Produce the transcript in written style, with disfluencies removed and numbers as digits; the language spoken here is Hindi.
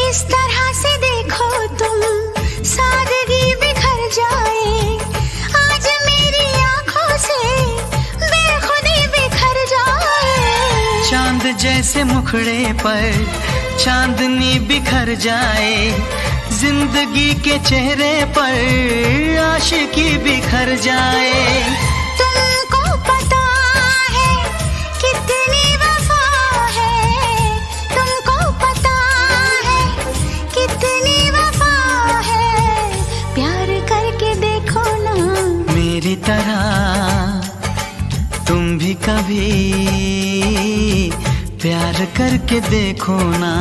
इस तरह से देखो तुम, सादगी बिखर जाए। आज मेरी आंखों से बेखुदी बिखर जाए। चांद जैसे मुखड़े पर चांदनी बिखर जाए। जिंदगी के चेहरे पर आशिकी बिखर जाए। तुमको पता है कितनी वफा है, तुमको पता है कितनी वफा है। प्यार करके देखो ना मेरी तरह तुम भी कभी प्यार करके देखो ना।